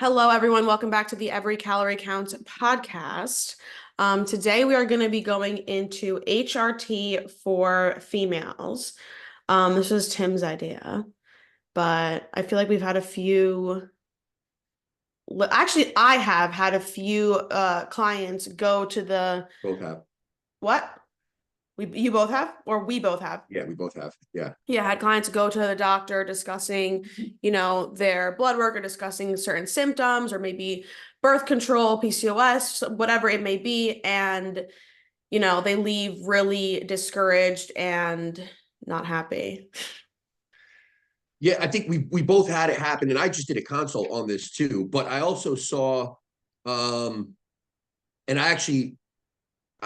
Hello, everyone. Welcome back to the Every Calorie Counts podcast. Today, we are going to be going into HRT for females. This was Tim's idea, but I feel like we've had a few. Actually, I have had a few clients go to the Both have. what? You both have, or we both have? Yeah, we both have. Yeah. Yeah, I had clients go to the doctor discussing, their blood work or discussing certain symptoms or maybe birth control, PCOS, whatever it may be. And, they leave really discouraged and not happy. Yeah, I think we both had it happen, and I just did a consult on this too. But I also saw, and I actually,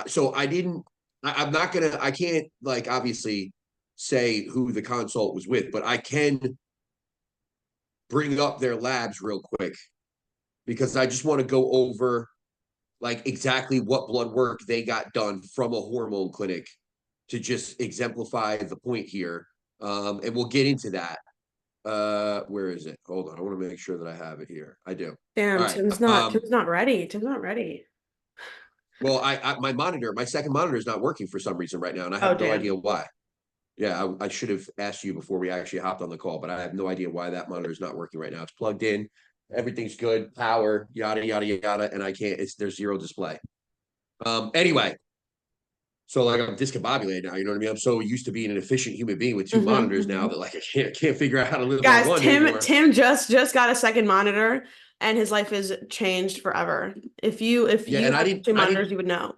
so I didn't. I'm not gonna. I can't like obviously say who the consult was with, but I can bring up their labs real quick because I just want to go over like exactly what blood work they got done from a hormone clinic to just exemplify the point here. And we'll get into that. Where is it? Hold on. I want to make sure that I have it here. I do. All Damn, right. Tim's not ready. Tim's not ready. Well, my second monitor is not working for some reason right now, and I Oh, have no damn. idea why. Yeah, I should have asked you before we actually hopped on the call, but I have no idea why that monitor is not working right now. It's plugged in, everything's good, power, yada yada yada, and I can't. There's zero display. Anyway, so like I'm discombobulated now. You know what I mean? I'm so used to being an efficient human being with two monitors now that like I can't figure out how to live on Guys, one Tim anymore. Tim just got a second monitor and his life is changed forever. If you Yeah, you and had two I didn't monitors, you would know.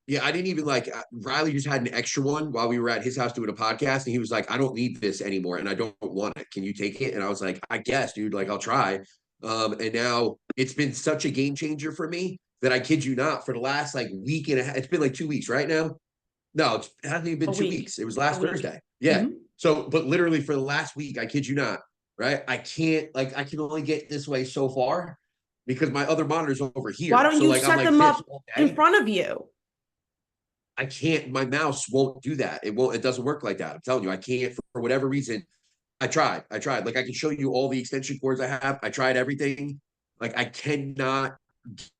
Yeah, I didn't even like Riley just had an extra one while we were at his house doing a podcast, and he was like, "I don't need this anymore, and I don't want it. Can you take it?" And I was like, "I guess, dude. Like, I'll try." And now it's been such a game changer for me that I kid you not, for the last like week and a half, it's been like 2 weeks, right now. No, it hasn't even been A two week. weeks. It was A last week. Thursday. Yeah. hmm So, but literally for the last week, I kid you not, right? I can't like I can only get this way so far because my other monitor's over Why here. don't So you like I'm set like them this up all in day. front of you? I can't, my mouse won't do that. It won't, it doesn't work like that. I'm telling you, I can't for whatever reason. I tried. Like I can show you all the extension cords I have. I tried everything. Like I cannot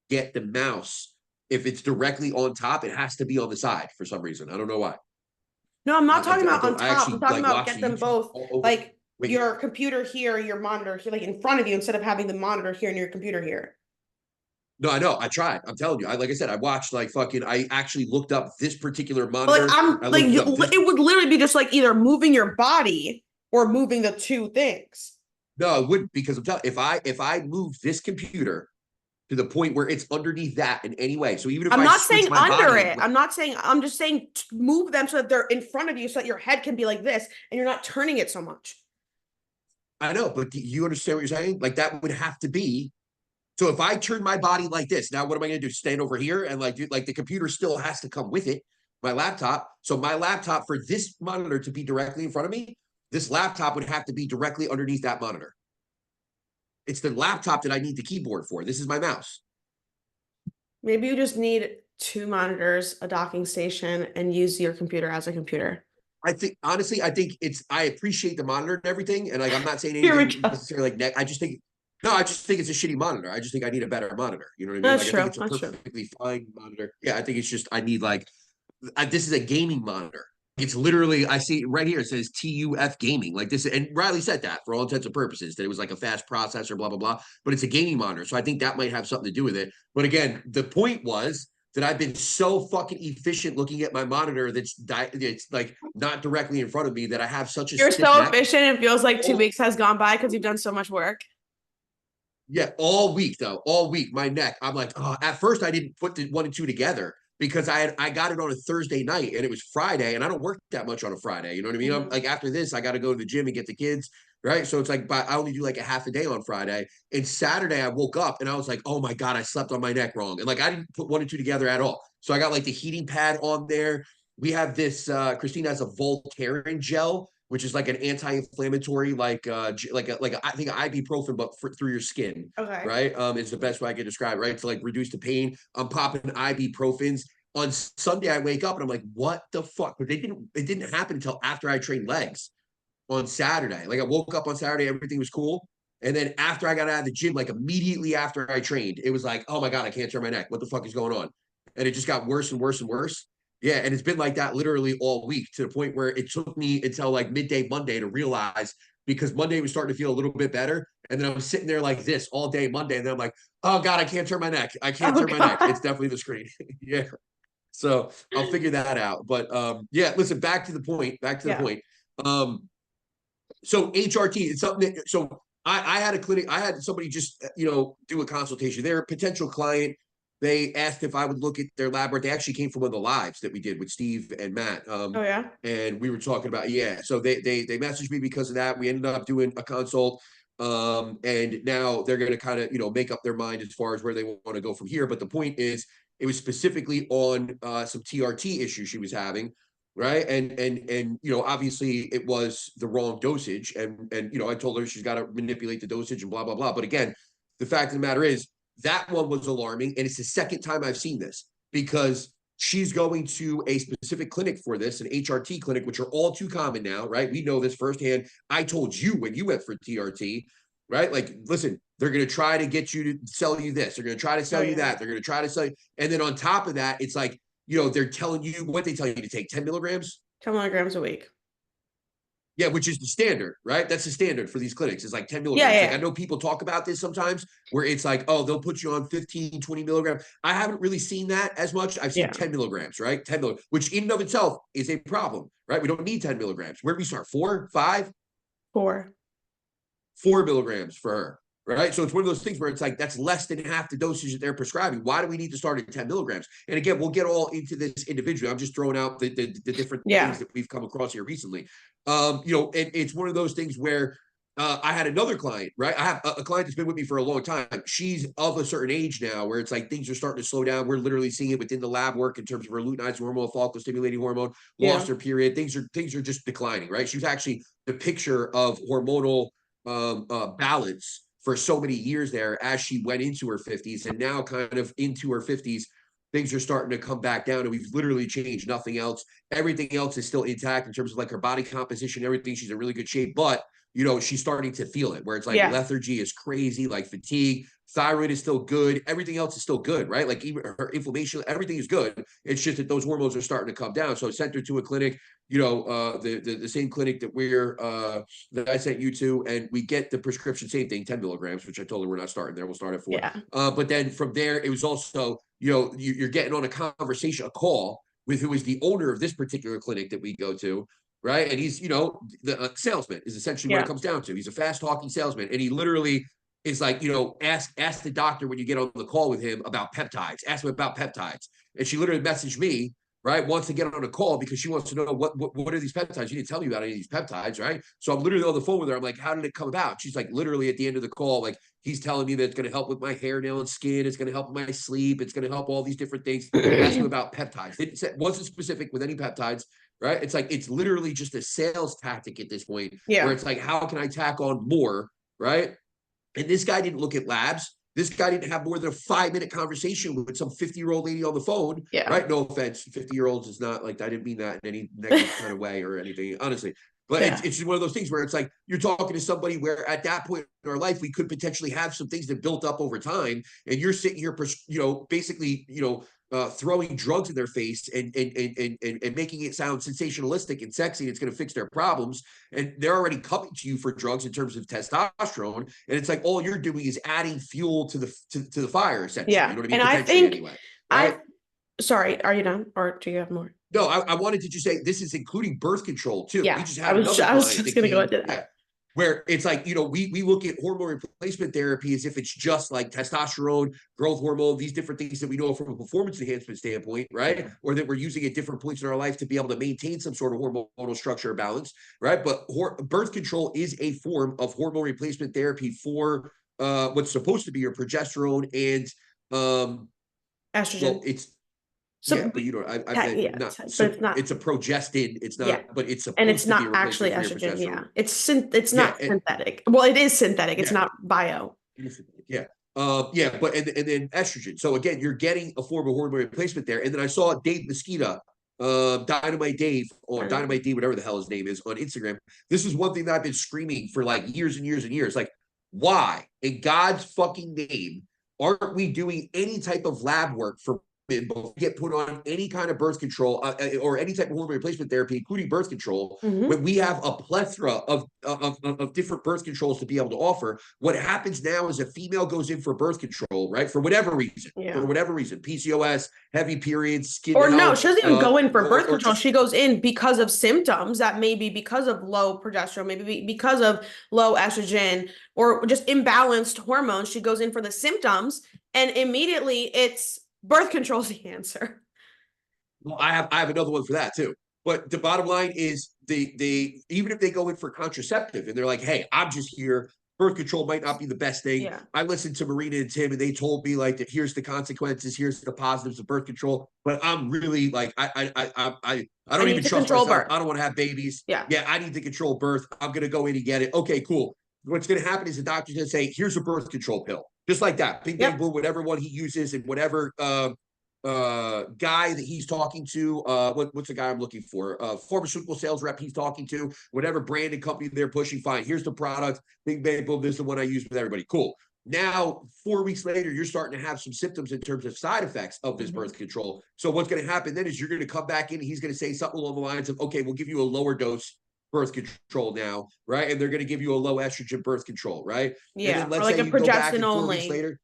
get the mouse. If it's directly on top, it has to be on the side for some reason. I don't know why. No, I'm not talking I about on don't, I top. I'm actually talking like about watch get the them YouTube both all over. like Wait, your computer here, your monitor here, like in front of you instead of having the monitor here and your computer here. no, I know. I tried. I'm telling you. Like I said, I watched like fucking, I actually looked up this particular But like monitor. I'm I like looked up this. it would literally be just like either moving your body or moving the two things. No, it wouldn't because I'm telling if I move this computer to the point where it's underneath that in any way. So even if I'm I not switch saying my under body, it. I'm just saying move them so that they're in front of you so that your head can be like this and you're not turning it so much. I know, but do you understand what you're saying? Like that would have to be. So if I turn my body like this, now what am I going to do? Stand over here and like do like the computer still has to come with it, my laptop. So my laptop for this monitor to be directly in front of me, this laptop would have to be directly underneath that monitor. It's the laptop that I need the keyboard for. This is my mouse. Maybe you just need two monitors, a docking station, and use your computer as a computer. I think honestly, I think it's I appreciate the monitor and everything, and like I'm not saying Here we anything go. necessarily like I just think no, I just think it's a shitty monitor. I just think I need a better monitor. You know what I mean? That's Like I think true. it's a That's true. perfectly fine monitor. Yeah, I think it's just I need like this is a gaming monitor. It's literally I see right here it says TUF gaming like this, and Riley said that for all intents and purposes that it was like a fast processor, blah blah blah. But it's a gaming monitor, so I think that might have something to do with it. But again, the point was that I've been so fucking efficient looking at my monitor it's like not directly in front of me that I have such a You're stiff so neck. efficient. It feels like two All, weeks has gone by because you've done so much work. yeah, all week though, all week my neck. I'm like, oh, at first I didn't put the one and two together because I got it on a Thursday night and it was Friday and I don't work that much on a Friday. You know what I mean? I'm Mhm. like after this I got to go to the gym and get the kids. Right. So it's like, but I only do like a half a day on Friday. And Saturday I woke up and I was like, oh my God, I slept on my neck wrong. And like I didn't put one and two together at all. So I got like the heating pad on there. We have this Christina has a Voltaren gel, which is like an anti-inflammatory, I think ibuprofen, but through your skin, Okay. right? It's the best way I can describe it, right? To like reduce the pain. I'm popping ibuprofens. On Sunday, I wake up and I'm like, what the fuck? But it didn't happen until after I trained legs on Saturday. Like I woke up on Saturday, everything was cool. And then after I got out of the gym, like immediately after I trained, it was like, oh my God, I can't turn my neck. What the fuck is going on? And it just got worse and worse and worse. Yeah. And it's been like that literally all week, to the point where it took me until like midday Monday to realize, because Monday was starting to feel a little bit better. And then I was sitting there like this all day Monday. And then I'm like, oh God, I can't turn my neck. I can't Oh turn my neck. God. It's definitely the screen. Yeah. So I'll figure that out. But yeah, listen, back to the point. Back to the Yeah. point. So HRT, it's something that, so I had a clinic, I had somebody just, do a consultation. They're a potential client. They asked if I would look at their lab work. They actually came from one of the lives that we did with Steve and Matt. Oh yeah. And we were talking about, yeah. So they messaged me because of that. We ended up doing a consult. And now they're going to kind of, make up their mind as far as where they want to go from here. But the point is, it was specifically on some TRT issues she was having, right? And obviously it was the wrong dosage, and I told her she's got to manipulate the dosage and blah blah blah. But again, the fact of the matter is that one was alarming, and it's the second time I've seen this, because she's going to a specific clinic for this, an HRT clinic, which are all too common now, right? We know this firsthand. I told you when you went for TRT, right? Like, listen, they're going to try to get you to sell you this. They're going to try to sell you that. They're going to try to sell you. And then on top of that, it's like, they're telling you what they tell you to take 10 milligrams. 10 milligrams a week. Yeah, which is the standard, right? That's the standard for these clinics. It's like 10 Yeah, milligrams. yeah. Like, I know people talk about this sometimes where it's like, oh, they'll put you on 15, 20 milligrams. I haven't really seen that as much. I've seen 10 milligrams, right? 10 milligrams, which in and of itself is a problem, right? We don't need 10 milligrams. Where do we start? 4, 5? 4. 4 milligrams for her, right? So it's one of those things where it's like, that's less than half the dosage that they're prescribing. Why do we need to start at 10 milligrams? And again, we'll get all into this individually. I'm just throwing out the different things that we've come across here recently. And it's one of those things where I had another client, right? I have a client that's been with me for a long time. She's of a certain age now where it's like things are starting to slow down. We're literally seeing it within the lab work in terms of her luteinizing hormone, follicle stimulating hormone, lost her period. Things are just declining, right? She was actually the picture of hormonal balance for so many years there as she went into her 50s, and now kind of into her 50s, things are starting to come back down, and we've literally changed nothing else. Everything else is still intact in terms of like her body composition, everything. She's in really good shape, but she's starting to feel it, where it's like lethargy is crazy, like fatigue, thyroid is still good, everything else is still good, right? Like even her inflammation, everything is good. It's just that those hormones are starting to come down. So I sent her to a clinic, the same clinic that I sent you to, and we get the prescription, same thing, 10 milligrams, which I told her we're not starting there. We'll start at 4. But then from there, it was also, you're getting on a conversation, a call with who is the owner of this particular clinic that we go to, right? And he's, the salesman is essentially what it comes down to. He's a fast talking salesman, and he literally is like, ask the doctor when you get on the call with him about peptides. Ask him about peptides. And she literally messaged me, right, wants to get on a call because she wants to know what are these peptides. You didn't tell me about any of these peptides, right? So I'm literally on the phone with her. I'm like, how did it come about? She's like, literally at the end of the call, like, he's telling me that it's going to help with my hair, nail, and skin. It's going to help with my sleep. It's going to help all these different things. Ask him about peptides. It wasn't specific with any peptides, right? It's like, it's literally just a sales tactic at this point, where it's like, how can I tack on more, right? And this guy didn't look at labs. This guy didn't have more than a 5-minute conversation with some 50-year-old lady on the phone, right? No offense, 50-year-olds is not like, I didn't mean that in any negative kind of way or anything, honestly. But it's just one of those things where it's like, you're talking to somebody where at that point in our life, we could potentially have some things that built up over time. And you're sitting here, basically, throwing drugs in their face and making it sound sensationalistic and sexy. It's going to fix their problems. And they're already coming to you for drugs in terms of testosterone. And it's like, all you're doing is adding fuel to the fire, essentially. You know what I mean? And I think, anyway, right? Sorry, are you done? Or do you have more? No, I wanted to just say this is including birth control too. Yeah, we just had I was just going to go into that. Yeah, where it's like, we look at hormone replacement therapy as if it's just like testosterone, growth hormone, these different things that we know from a performance enhancement standpoint, right? Or that we're using at different points in our life to be able to maintain some sort of hormonal structure or balance, right? But birth control is a form of hormone replacement therapy for what's supposed to be your progesterone and estrogen. Well, it's but you don't. It's not. It's a progestin. It's not. But it's supposed and it's to not be a actually replacement for your estrogen. progesterone. It's not synthetic. Well, it is synthetic. It's not bio. Yeah. But and then estrogen. So again, you're getting a form of hormone replacement there. And then I saw Dave Mosqueda, Dynamite Dave, or Dynamite D, whatever the hell his name is, on Instagram. This is one thing that I've been screaming for like years and years and years. Like, Why, in God's fucking name, aren't we doing any type of lab work for women before we get put on any kind of birth control or any type of hormone replacement therapy, including birth control, when we have a plethora of different birth controls to be able to offer? What happens now is a female goes in for birth control, right? For whatever reason, PCOS, heavy periods, skin Or no, health, she doesn't even go in for birth control. just, She goes in because of symptoms that may be because of low progesterone, maybe because of low estrogen or just imbalanced hormones. She goes in for the symptoms and immediately it's birth control's the answer. well, I have another one for that too. But the bottom line is they even if they go in for contraceptive and they're like, hey, I'm just here. Birth control might not be the best thing. Yeah. I listened to Marina and Tim, and they told me like that. Here's the consequences. Here's the positives of birth control. But I'm really like, I don't even trust myself. Birth. I don't want to have babies. Yeah. I need to control birth. I'm gonna go in and get it. Okay, cool. What's gonna happen is the doctor's gonna say, here's a birth control pill, just like that. Bing, bang, boom, whatever one he uses and whatever guy that he's talking to, what's the guy I'm looking for, pharmaceutical sales rep he's talking to, whatever brand and company they're pushing, fine, here's the product, bing bang boom, this is the one I use with everybody, cool. Now 4 weeks later you're starting to have some symptoms in terms of side effects of this birth control. So what's going to happen then is you're going to come back in and he's going to say something along the lines of, okay, we'll give you a lower dose birth control now, right? And they're going to give you a low estrogen birth control, right? Yeah, and then let's or like say a you go back progestin and 4 only. weeks later,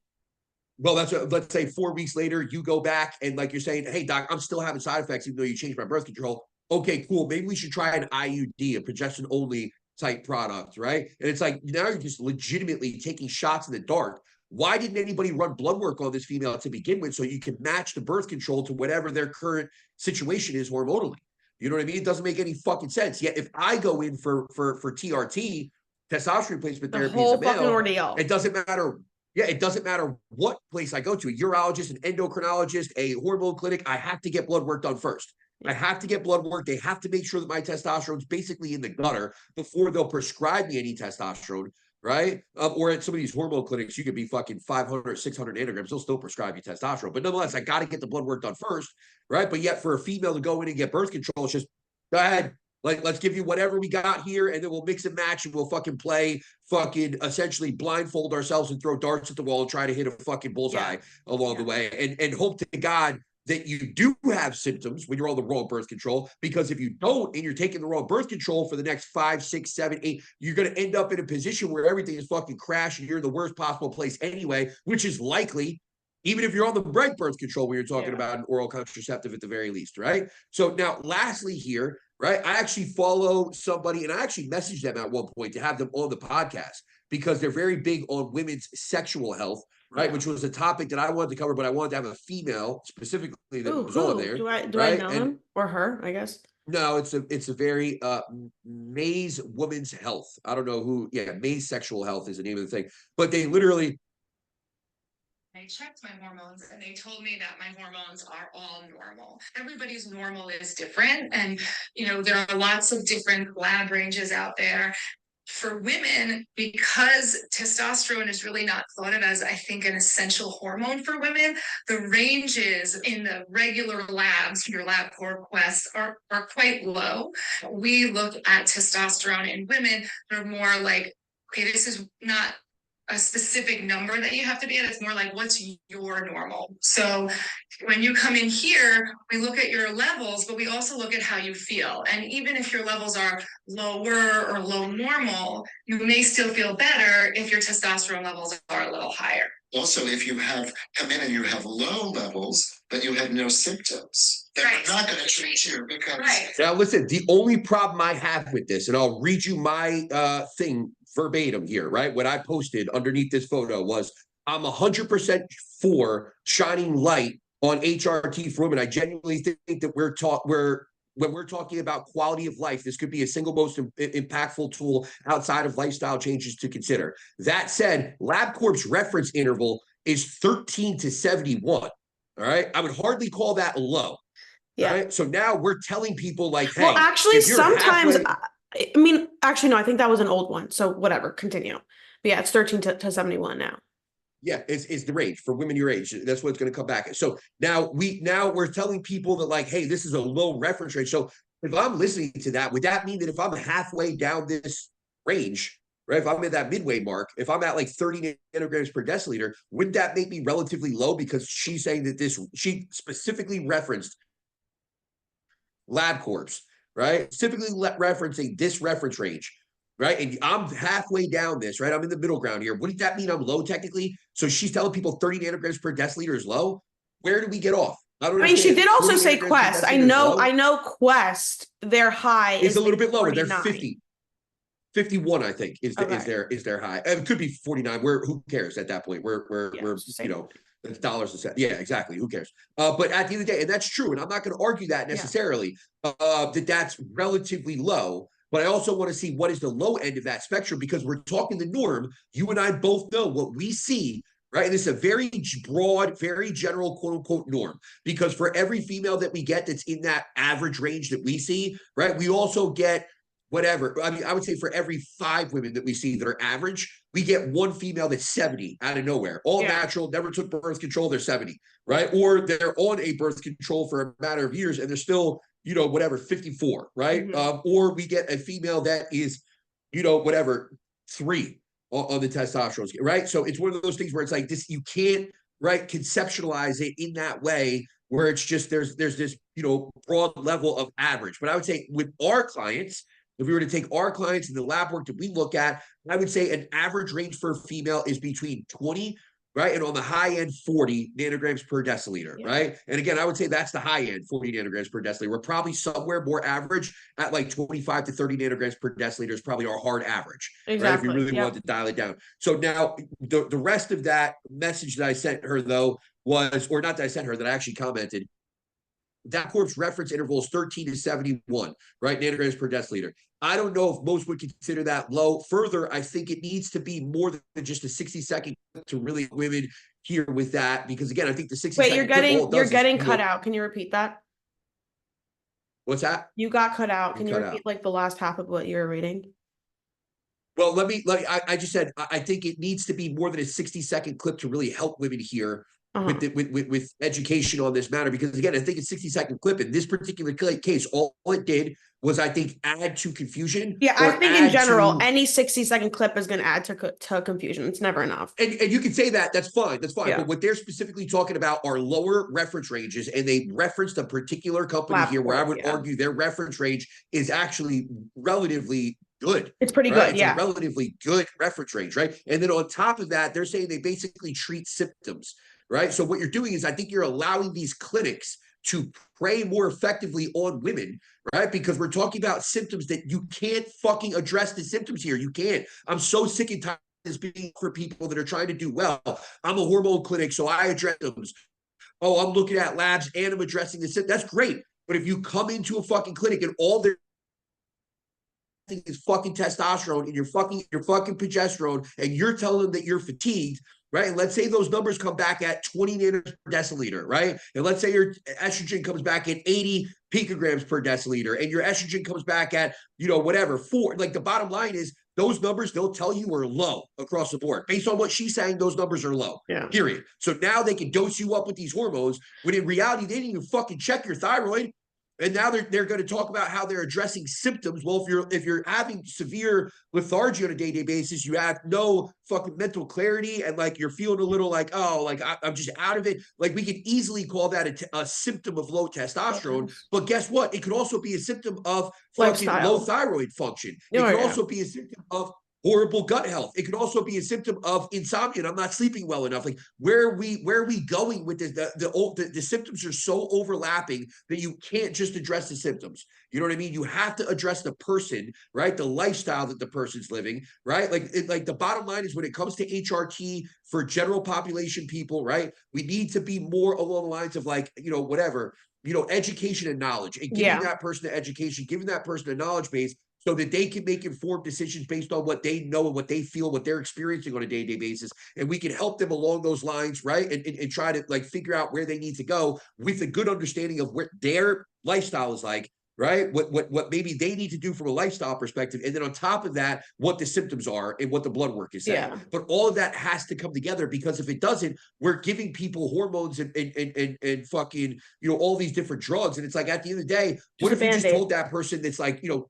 well, that's let's say 4 weeks later, you go back and like you're saying, hey, doc, I'm still having side effects even though you changed my birth control. Okay, cool. Maybe we should try an IUD, a progestin only type product, right? And it's like now you're just legitimately taking shots in the dark. Why didn't anybody run blood work on this female to begin with so you can match the birth control to whatever their current situation is hormonally? You know what I mean? It doesn't make any fucking sense. Yet if I go in for TRT, testosterone replacement therapy, whole as a male, fucking ordeal. it doesn't matter. Yeah, it doesn't matter what place I go to, a urologist, an endocrinologist, a hormone clinic, I have to get blood work done first. I have to get blood work. They have to make sure that my testosterone is basically in the gutter before they'll prescribe me any testosterone, right? Or at some of these hormone clinics, you could be fucking 500, 600 nanograms. They'll still prescribe you testosterone. But nonetheless, I got to get the blood work done first, right? But yet for a female to go in and get birth control, it's just, go ahead. Like, let's give you whatever we got here, and then we'll mix and match, and we'll fucking play, fucking essentially blindfold ourselves and throw darts at the wall and try to hit a fucking bullseye along the way, and hope to God that you do have symptoms when you're on the wrong birth control. Because if you don't, and you're taking the wrong birth control for the next 5, 6, 7, 8, you're going to end up in a position where everything is fucking crashing. You're in the worst possible place anyway, which is likely. Even if you're on the right birth control, when you're talking about an oral contraceptive at the very least, right? So now, lastly here, right, I actually follow somebody, and I actually messaged them at one point to have them on the podcast because they're very big on women's sexual health, right? Which was a topic that I wanted to cover, but I wanted to have a female specifically that was on there. Do I know him or her? I guess. No, it's a very May's Women's Health. I don't know who. Yeah, May's Sexual Health is the name of the thing. But they literally. I checked my hormones and they told me that my hormones are all normal. Everybody's normal is different. And, you know, there are lots of different lab ranges out there. For women, because testosterone is really not thought of as, I think, an essential hormone for women, the ranges in the regular labs, your LabCorp Quest, are quite low. We look at testosterone in women, they're more like, okay, this is not a specific number that you have to be at. It's more like, what's your normal? So when you come in here, we look at your levels, but we also look at how you feel. And even if your levels are lower or low normal, you may still feel better if your testosterone levels are a little higher. Also, if you have come in and you have low levels, but you have no symptoms, they're not going to treat you because. Now, listen, the only problem I have with this, and I'll read you my thing verbatim here, right? What I posted underneath this photo was, I'm 100% for shining light on HRT for women. I genuinely think that when we're talking about quality of life, this could be a single most impactful tool outside of lifestyle changes to consider. That said, LabCorp's reference interval is 13 to 71. All right. I would hardly call that low. Yeah. Right? So now we're telling people like, hey, well, actually, sometimes, halfway... I mean, actually, no, I think that was an old one. So whatever, continue. But yeah, it's 13 to 71 now. Yeah, it's the range for women your age. That's what it's going to come back. So now we're telling people that like, hey, this is a low reference range. So if I'm listening to that, would that mean that if I'm halfway down this range, right? If I'm at that midway mark, if I'm at like 30 nanograms per deciliter, wouldn't that make me relatively low? Because she's saying that she specifically referenced LabCorp's, right? Specifically referencing this reference range, right? And I'm halfway down this, right? I'm in the middle ground here. Wouldn't that mean I'm low technically? So she's telling people 30 nanograms per deciliter is low. Where do we get off? I mean, she did also say 40 nanograms per Quest. I deciliter know Quest, their high is is a little bit lower. 49. They're 50. 51, I think, is their high. It could be 49. Who cares at that point? We're you know, it's dollars a cent. Yeah, exactly. Who cares? But at the end of the day, and that's true, and I'm not going to argue that necessarily, that's relatively low. But I also want to see what is the low end of that spectrum, because we're talking the norm. You and I both know what we see, right? And it's a very broad, very general, quote unquote, norm. Because for every female that we get that's in that average range that we see, right, we also get whatever. I mean, I would say for every 5 women that we see that are average, we get 1 female that's 70 out of nowhere. All natural, never took birth control, they're 70, right? Or they're on a birth control for a matter of years and they're still, you know, whatever, 54, right? Or we get a female that is, you know, whatever, 3 on the testosterone, right? So it's one of those things where it's like this, you can't, right, conceptualize it in that way where it's just there's this, you know, broad level of average. But I would say with our clients, if we were to take our clients and the lab work that we look at, I would say an average range for a female is between 20, right? And on the high end, 40 nanograms per deciliter, right? And again, I would say that's the high end, 40 nanograms per deciliter. We're probably somewhere more average at like 25 to 30 nanograms per deciliter is probably our hard average, right? If we really wanted to dial it down. So now the rest of that message that I sent her though was, or not that I sent her, that I actually commented, that corp's reference interval is 13 to 71, right? Nanograms per deciliter. I don't know if most would consider that low. Further, I think it needs to be more than just a 60-second to really women here with that, because again, I think the 60-second. Wait, you're getting cut out. Can you repeat that? What's that? You got cut out. Can you repeat like the last half of what you were reading? Well, I just said, I think it needs to be more than a 60-second clip to really help women here with education on this matter, because again, I think a 60-second clip in this particular case, all it did was, I think, add to confusion. Yeah, I think in general, any 60-second clip is going to add to confusion. It's never enough. And you can say that, that's fine. Yeah. But what they're specifically talking about are lower reference ranges, and they referenced a particular company here where I would argue their reference range is actually relatively good. It's pretty good, It's a relatively good reference range, right? And then on top of that, they're saying they basically treat symptoms, right? So what you're doing is, I think you're allowing these clinics to prey more effectively on women, right? Because we're talking about symptoms that you can't fucking address the symptoms here. You can't. I'm so sick and tired of this being for people that are trying to do well. I'm a hormone clinic, so I address symptoms. Oh, I'm looking at labs and I'm addressing the symptoms. That's great. But if you come into a fucking clinic and all they're is fucking testosterone and your fucking progesterone, and you're telling them that you're fatigued, right? And let's say those numbers come back at 20 nanograms per deciliter, right? And let's say your estrogen comes back at 80 picograms per deciliter, and your estrogen comes back at, you know, whatever, 4. Like, the bottom line is, those numbers, they'll tell you, are low across the board. Based on what she's saying, those numbers are low, period. So now they can dose you up with these hormones, when in reality, they didn't even fucking check your thyroid. And now they're going to talk about how they're addressing symptoms. Well, if you're having severe lethargy on a day-to-day basis, you have no fucking mental clarity, and like you're feeling a little like, oh, like I'm just out of it. Like, we could easily call that a symptom of low testosterone. But guess what? It could also be a symptom of fucking low thyroid function. It could also be a symptom of horrible gut health. It could also be a symptom of insomnia, and I'm not sleeping well enough. Like, where are we going with this? The symptoms are so overlapping that you can't just address the symptoms. You know what I mean? You have to address the person, right? The lifestyle that the person's living, right? Like the bottom line is, when it comes to HRT for general population people, right? We need to be more along the lines of, like, you know, whatever, you know, education and knowledge, and giving that person the education, giving that person a knowledge base, so that they can make informed decisions based on what they know and what they feel, what they're experiencing on a day-to-day basis. And we can help them along those lines, right? And try to, like, figure out where they need to go with a good understanding of what their lifestyle is like, right? What maybe they need to do from a lifestyle perspective. And then on top of that, what the symptoms are and what the blood work is saying. But all of that has to come together, because if it doesn't, we're giving people hormones and fucking, you know, all these different drugs. And it's like, at the end of the day, what if you just told that person that's like, you know,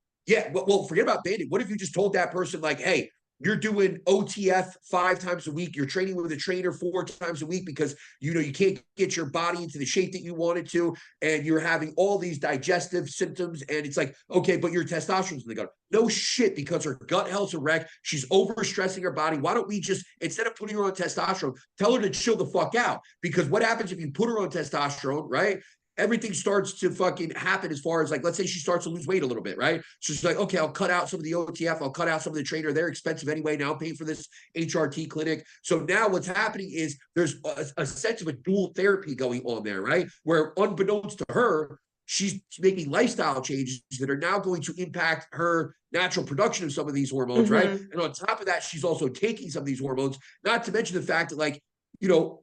well, forget about Band-Aid. What if you just told that person, like, hey, you're doing OTF 5 times a week. You're training with a trainer 4 times a week because you can't get your body into the shape that you wanted to, and you're having all these digestive symptoms. And it's like, okay, but your testosterone's in the gut. No shit, because her gut health's a wreck. She's overstressing her body. Why don't we just, instead of putting her on testosterone, tell her to chill the fuck out? Because what happens if you put her on testosterone, right? Everything starts to fucking happen as far as, like, let's say she starts to lose weight a little bit, right? So she's like, okay, I'll cut out some of the OTF. I'll cut out some of the trainer. They're expensive anyway. Now I'm paying for this HRT clinic. So now what's happening is there's a sense of a dual therapy going on there, right? Where unbeknownst to her, she's making lifestyle changes that are now going to impact her natural production of some of these hormones, right? And on top of that, she's also taking some of these hormones, not to mention the fact that, like,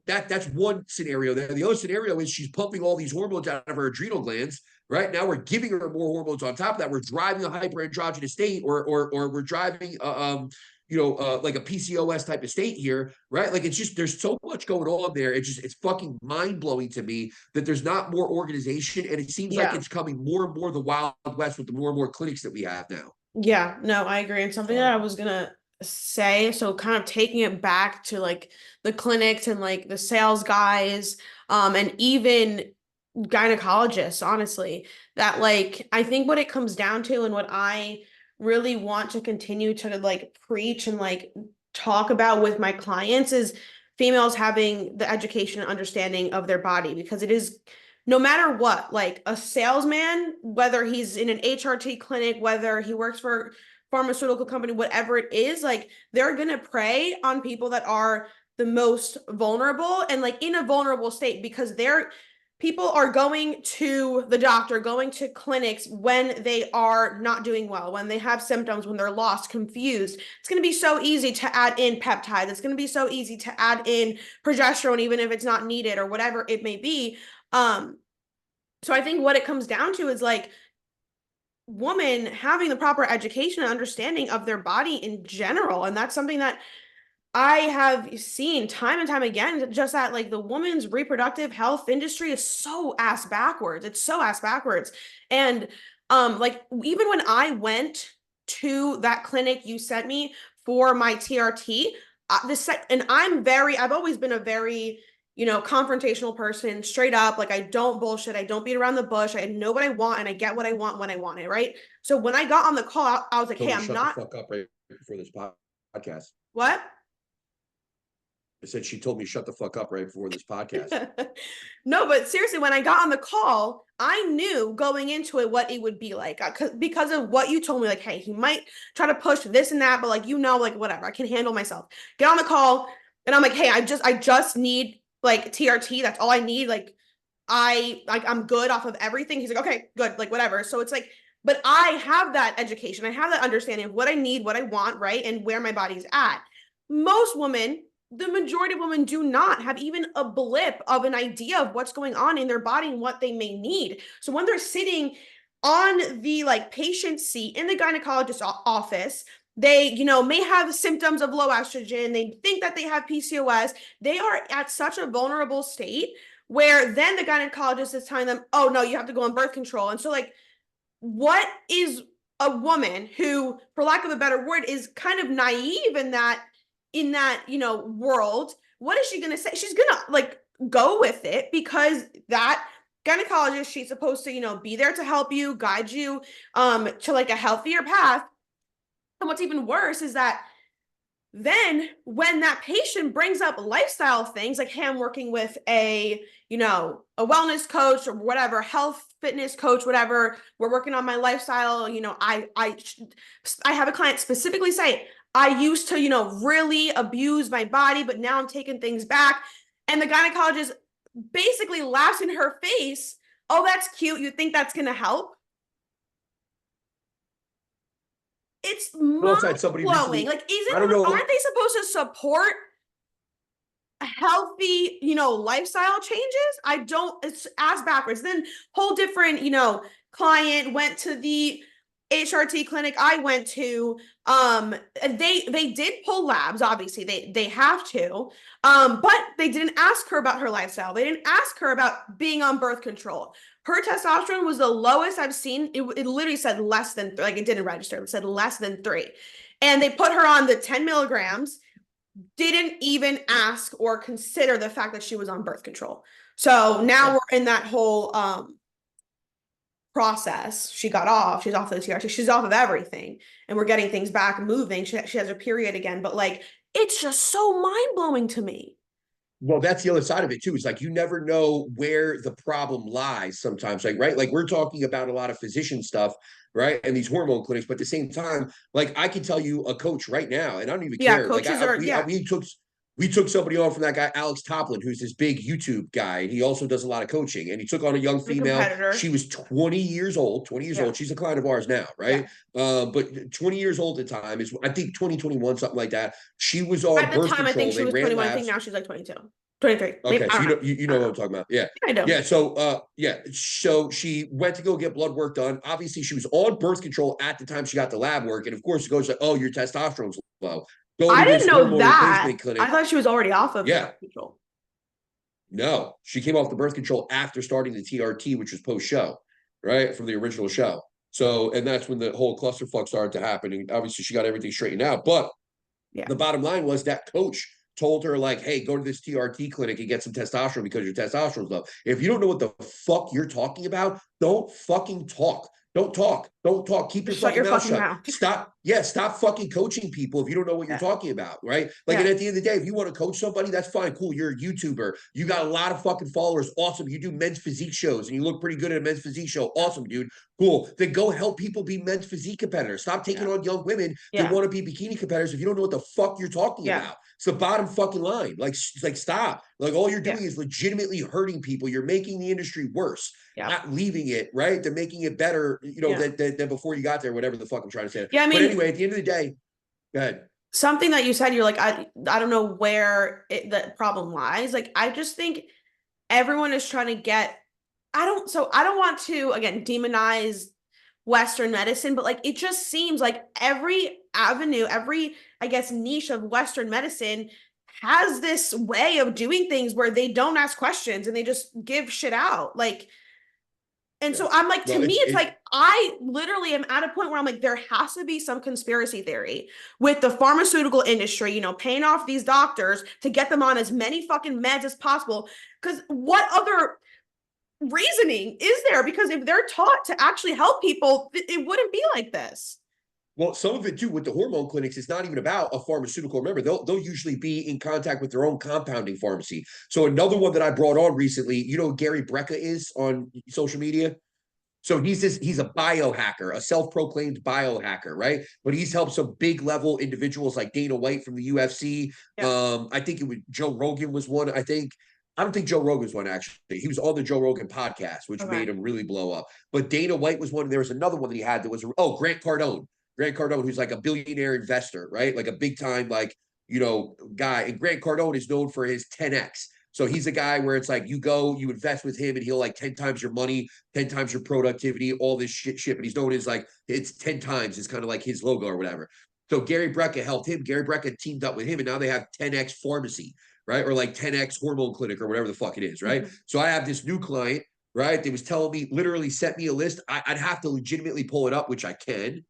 that's one scenario there. The other scenario is she's pumping all these hormones out of her adrenal glands, right? Now we're giving her more hormones on top of that. We're driving a hyperandrogynous state, or we're driving like a PCOS type of state here, right? Like, it's just, there's so much going on there. It's fucking mind blowing to me that there's not more organization, and it seems like it's coming more and more the Wild West with the more and more clinics that we have now. Yeah, no, I agree. And something that I was gonna say, so kind of taking it back to like the clinics and like the sales guys, and even gynecologists, honestly, that, like, I think what it comes down to, and what I really want to continue to like preach and like talk about with my clients, is females having the education and understanding of their body, because it is, no matter what, like a salesman, whether he's in an HRT clinic, whether he works for a pharmaceutical company, whatever it is, like, they're gonna prey on people that are the most vulnerable and like in a vulnerable state, because people are going to the doctor, going to clinics when they are not doing well, when they have symptoms, when they're lost, confused. It's going to be so easy to add in peptides. It's going to be so easy to add in progesterone, even if it's not needed or whatever it may be. So I think what it comes down to is, like, women having the proper education and understanding of their body in general. And that's something that I have seen time and time again, just that, like, the woman's reproductive health industry is so ass backwards. It's so ass backwards. And like, even when I went to that clinic you sent me for my TRT, and I've always been a very, confrontational person, straight up. Like, I don't bullshit. I don't beat around the bush. I know what I want, and I get what I want when I want it, right? So when I got on the call, I was like, hey, I'm not. Shut the fuck up right before this podcast. What? I said she told me shut the fuck up right before this podcast. No, but seriously, when I got on the call, I knew going into it what it would be like, because of what you told me. Like, hey, he might try to push this and that, but like, like, whatever, I can handle myself. Get on the call, and I'm like, hey, I just need like TRT. That's all I need. Like, I'm good off of everything. He's like, okay, good, like, whatever. So it's like, but I have that education. I have that understanding of what I need, what I want, right, and where my body's at. Most women, the majority of women, do not have even a blip of an idea of what's going on in their body and what they may need. So when they're sitting on the like patient seat in the gynecologist's office, they, may have symptoms of low estrogen. They think that they have PCOS. They are at such a vulnerable state where then the gynecologist is telling them, oh no, you have to go on birth control. And so, like, what is a woman who, for lack of a better word, is kind of naive in that world, what is she going to say? She's going to like go with it, because that gynecologist, she's supposed to, be there to help you, guide you, to like a healthier path. And what's even worse is that then when that patient brings up lifestyle things, like, hey, I'm working with a wellness coach or whatever, health fitness coach, whatever, we're working on my lifestyle. I have a client specifically say, I used to, really abuse my body, but now I'm taking things back. And the gynecologist basically laughs in her face. Oh, that's cute. You think that's going to help? It's mind-blowing. Like, aren't they supposed to support healthy, lifestyle changes? It's ass backwards. Then whole different, client went to the HRT clinic I went to. They did pull labs, obviously they have to, but they didn't ask her about her lifestyle. They didn't ask her about being on birth control. Her testosterone was the lowest I've seen. It literally said less than, like, it didn't register. It said less than 3. And they put her on the 10 milligrams, didn't even ask or consider the fact that she was on birth control. So now we're in that whole process. She got off, she's off the TRT, she's off of everything, and we're getting things back moving. She has her period again, but like, it's just so mind-blowing to me. Well, that's the other side of it too. It's like you never know where the problem lies sometimes. Like, right? Like we're talking about a lot of physician stuff, right? And these hormone clinics, but at the same time, like I can tell you a coach right now, and I don't even Yeah, care. Like coaches are, we took somebody on from that guy, Alex Toplin, who's this big YouTube guy, and he also does a lot of coaching. And he took on a young female. competitor. She was 20 years old, 20 years old. She's a client of ours now, right? But 20 years old at the time is, I think, 2021, something like that. She was on at the birth time, I control. think she They was ran 21. I labs. think now she's like 22, 23. Okay, Maybe, so you know what I'm talking about. Yeah. I know. Yeah. So so she went to go get blood work done. Obviously, she was on birth control at the time she got the lab work. And of course, it goes like, oh, your testosterone's low. Go I to this didn't know hormone that. replacement clinic. I thought she was already off of Yeah. birth control. No, she came off the birth control after starting the TRT, which was post-show, right? From the original show. So, and that's when the whole clusterfuck started to happen. And obviously she got everything straightened out. But the bottom line was that coach told her, like, hey, go to this TRT clinic and get some testosterone because your testosterone's low. If you don't know what the fuck you're talking about, don't fucking talk. Don't talk. Don't talk. Keep your fucking mouth shut. Stop. Yeah, stop fucking coaching people if you don't know what you're talking about, right? Like, and at the end of the day, if you want to coach somebody, that's fine. Cool. You're a YouTuber. You got a lot of fucking followers. Awesome. You do men's physique shows and you look pretty good at a men's physique show. Awesome, dude. Cool. Then go help people be men's physique competitors. Stop taking on young women that want to be bikini competitors if you don't know what the fuck you're talking about. It's the bottom fucking line. Like stop. Like all you're doing is legitimately hurting people. You're making the industry worse, not leaving it, right? They're making it better, you know, than before you got there, whatever the fuck I'm trying to say. Yeah, I mean, but anyway, at the end of the day, go ahead. Something that you said, you're like, I don't know where the problem lies. Like, I just think everyone is trying to get, I don't want to, again, demonize Western medicine, but like, it just seems like every avenue, every, I guess, niche of Western medicine has this way of doing things where they don't ask questions and they just give shit out. Like, and so I'm like, to me, it's like, I literally am at a point where I'm like, there has to be some conspiracy theory with the pharmaceutical industry, you know, paying off these doctors to get them on as many fucking meds as possible. Because what other reasoning is there? Because if they're taught to actually help people, it wouldn't be like this. Well, some of it too with the hormone clinics, it's not even about a pharmaceutical. Remember, they'll usually be in contact with their own compounding pharmacy. So another one that I brought on recently, you know who Gary Brecka is on social media? So he's a biohacker, a self-proclaimed biohacker, right? But he's helped some big level individuals like Dana White from the UFC. I think it was Joe Rogan was one. I don't think Joe Rogan was one, actually. He was on the Joe Rogan podcast, which made him really blow up. But Dana White was one. And there was another one that he had that was, Grant Cardone. Grant Cardone, who's like a billionaire investor, right? Like a big time, like, you know, guy. And Grant Cardone is known for his 10X. So he's a guy where it's like you go, you invest with him and he'll like 10 times your money, 10 times your productivity, all this shit. But he's known as like, it's 10 times. It's kind of like his logo or whatever. So Gary Brecka helped him. Gary Brecka teamed up with him and now they have 10X Pharmacy, right? Or like 10X Hormone Clinic or whatever the fuck it is, right? So I have this new client, right? They was telling me, literally sent me a list. I'd have to legitimately pull it up, which I can,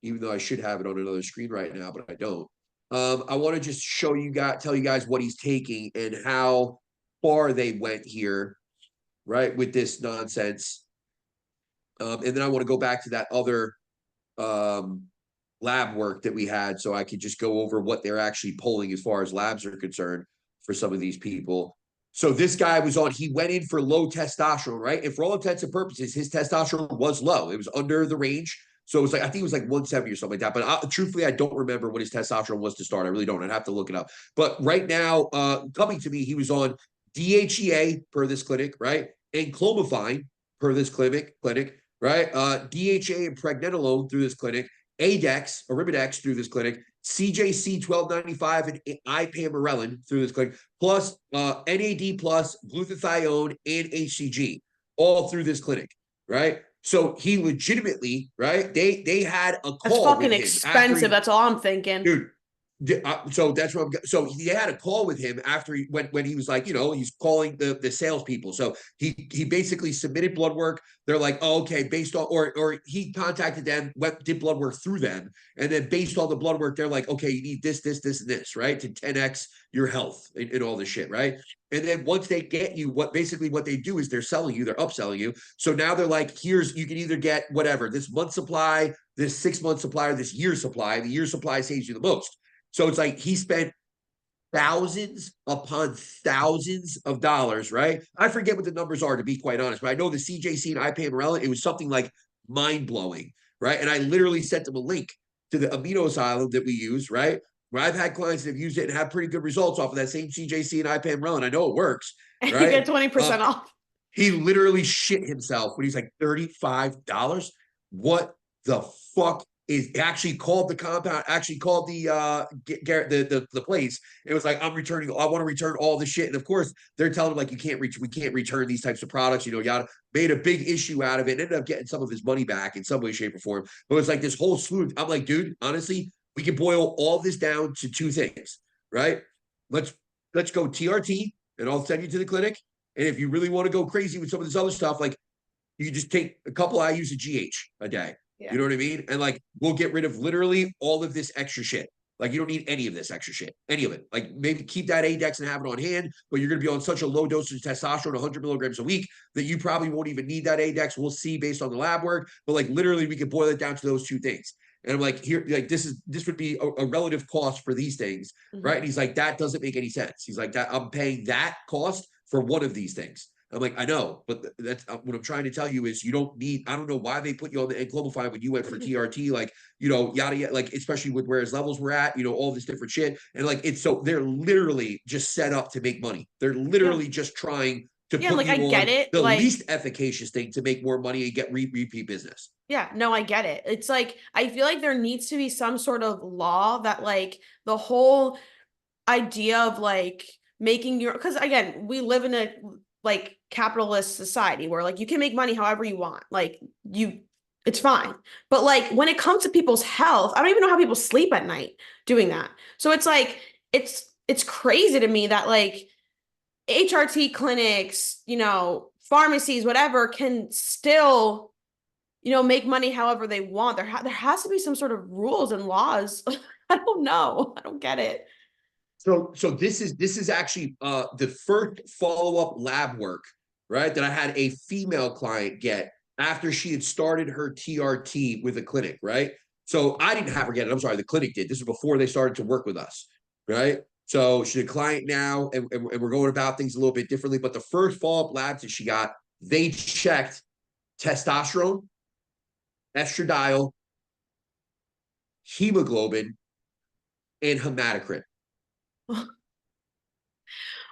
even though I should have it on another screen right now, but I don't. I want to just tell you guys what he's taking and how far they went here, right, with this nonsense. And then I want to go back to that other lab work that we had so I could just go over what they're actually pulling as far as labs are concerned for some of these people. So this guy he went in for low testosterone, right? And for all intents and purposes, his testosterone was low. It was under the range. So it was like, I think it was like 170 or something like that. But truthfully, I don't remember what his testosterone was to start. I really don't. I'd have to look it up. But right now, coming to me, he was on DHEA per this clinic, right? And clomiphene per this clinic, right? DHA and pregnenolone through this clinic, ADEX, Arimidex through this clinic, CJC 1295 and ipamorelin through this clinic, plus NAD plus, glutathione, and HCG, all through this clinic, right? So he legitimately, right? They had a call. That's fucking expensive. That's all I'm thinking. Dude, So that's what so he had a call with him after when he was like, he's calling the salespeople. So he basically submitted blood work. They're like, oh, okay, based on or he contacted them, did blood work through them, and then based on the blood work, they're like, okay, you need this, and this, right, to 10x your health and all this shit, right? And then once they get you, what they do is they're selling you, they're upselling you. So now they're like, you can either get whatever, this month supply, this 6-month supply, or this year supply. The year supply saves you the most. So it's like he spent thousands upon thousands of dollars, right? I forget what the numbers are, to be quite honest, but I know the CJC and ipamorelin, it was something like mind-blowing, right? And I literally sent them a link to the amino asylum that we use, right? Where I've had clients that have used it and have pretty good results off of that same CJC and ipamorelin. I know it works, And right? you get 20% off. He literally shit himself when he's like $35. What the fuck is actually called the compound, actually called the place. It was like, I want to return all this shit. And of course, they're telling him like, we can't return these types of products, yada, made a big issue out of it, and ended up getting some of his money back in some way, shape, or form. But it's like this whole slew. I'm like, dude, honestly, we can boil all this down to 2 things, right? Let's go TRT, and I'll send you to the clinic. And if you really want to go crazy with some of this other stuff, like you just take a couple IUs of GH a day. Yeah. You know what I mean? And like, we'll get rid of literally all of this extra shit. Like, you don't need any of this extra shit, any of it. Like, maybe keep that ADEX and have it on hand, but you're going to be on such a low dosage of testosterone, 100 milligrams a week, that you probably won't even need that ADEX. We'll see based on the lab work, but like, literally, we can boil it down to those 2 things. And I'm like, here, like, this would be a relative cost for these things, right? And he's like, that doesn't make any sense. He's like, that I'm paying that cost for one of these things. I'm like, I know, but that's what I'm trying to tell you is you don't need, I don't know why they put you on the Global 5 when you went for TRT, like, yada, yada, like, especially with where his levels were at, all this different shit. And like, it's so they're literally just set up to make money. They're literally just trying to put like, you I get on it. the like, least efficacious thing to make more money and get repeat business. Yeah, no, I get it. It's like, I feel like there needs to be some sort of law that like the whole idea of like making your, because again, we live in a like capitalist society where like you can make money however you want. Like it's fine. But like when it comes to people's health, I don't even know how people sleep at night doing that. So it's like, it's crazy to me that like HRT clinics, pharmacies, whatever, can still, make money however they want. There has to be some sort of rules and laws. I don't know. I don't get it. So this is actually the first follow-up lab work, right, that I had a female client get after she had started her TRT with a clinic, right? So I didn't have her get it. I'm sorry, the clinic did. This is before they started to work with us, right? So she's a client now, and we're going about things a little bit differently. But the first follow-up labs that she got, they checked testosterone, estradiol, hemoglobin, and hematocrit.